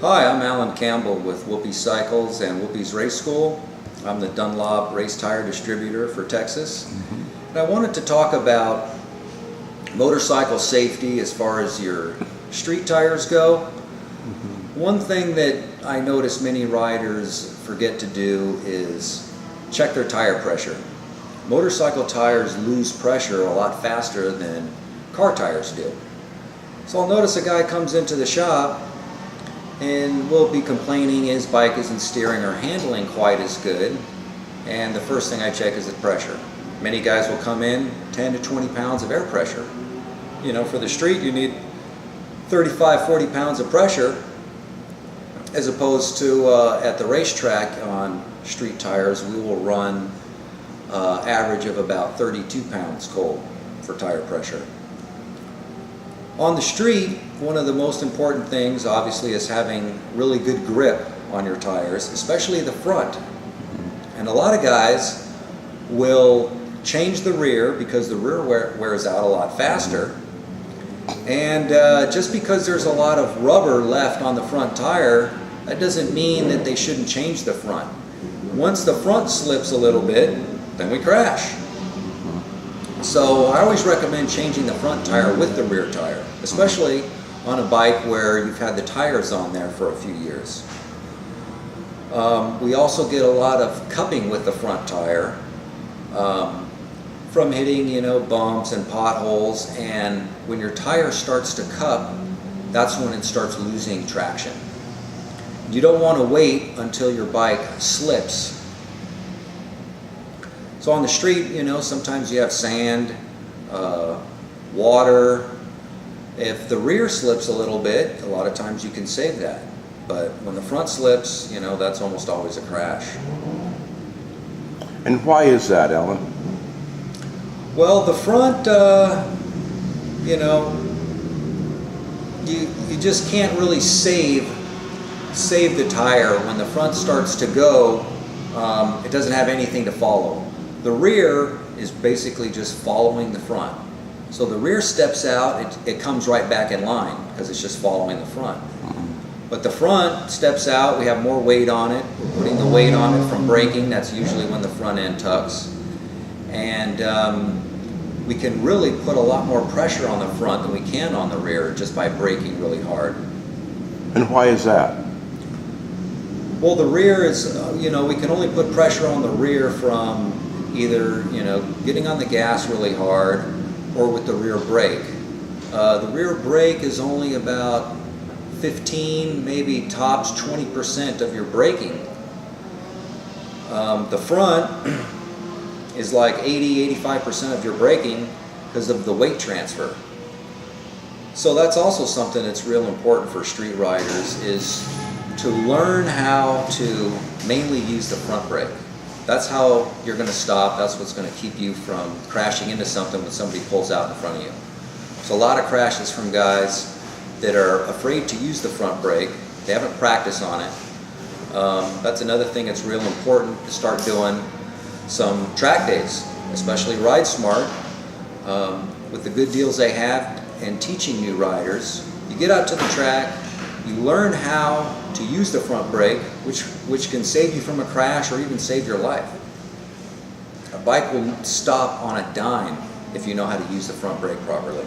Hi, I'm Allan Campbell with Whoopi Cycles and Whoopi's Race School. I'm the Dunlop race tire distributor for Texas. And I wanted to talk about motorcycle safety as far as your street tires go. One thing that I notice many riders forget to do is check their tire pressure. Motorcycle tires lose pressure a lot faster than car tires do. So I'll notice a guy comes into the shop and will be complaining his bike isn't steering or handling quite as good, and the first thing I check is the pressure. Many guys will come in 10 to 20 pounds of air pressure. You know, for the street you need 35, 40 pounds of pressure, as opposed to at the racetrack on street tires we will run average of about 32 pounds cold for tire pressure. On the street, one of the most important things obviously is having really good grip on your tires, especially the front. And a lot of guys will change the rear because the rear wears out a lot faster. And just because there's a lot of rubber left on the front tire, that doesn't mean that they shouldn't change the front. Once the front slips a little bit, then we crash. So I always recommend changing the front tire with the rear tire, especially on a bike where you've had the tires on there for a few years. We also get a lot of cupping with the front tire from hitting, bumps and potholes, and when your tire starts to cup, that's when it starts losing traction. You don't want to wait until your bike slips. So on the street, sometimes you have sand, water. If the rear slips a little bit, a lot of times you can save that. But when the front slips, that's almost always a crash. And why is that, Allan? Well, the front, you just can't really save the tire. When the front starts to go, it doesn't have anything to follow. The rear is basically just following the front. So the rear steps out, it comes right back in line because it's just following the front. But the front steps out, we have more weight on it. We're putting the weight on it from braking. That's usually when the front end tucks. And we can really put a lot more pressure on the front than we can on the rear just by braking really hard. And why is that? Well, the rear is, we can only put pressure on the rear from either, getting on the gas really hard or with the rear brake. The rear brake is only about 15, maybe tops 20% of your braking. The front is like 80-85% of your braking because of the weight transfer. So that's also something that's real important for street riders, is to learn how to mainly use the front brake. That's how you're going to stop. That's what's going to keep you from crashing into something when somebody pulls out in front of you. So a lot of crashes from guys that are afraid to use the front brake. They haven't practiced on it. That's another thing that's real important, to start doing some track days, especially Ride Smart. With the good deals they have and teaching new riders, you get out to the track, you learn how to use the front brake, which can save you from a crash or even save your life. A bike will stop on a dime if you know how to use the front brake properly.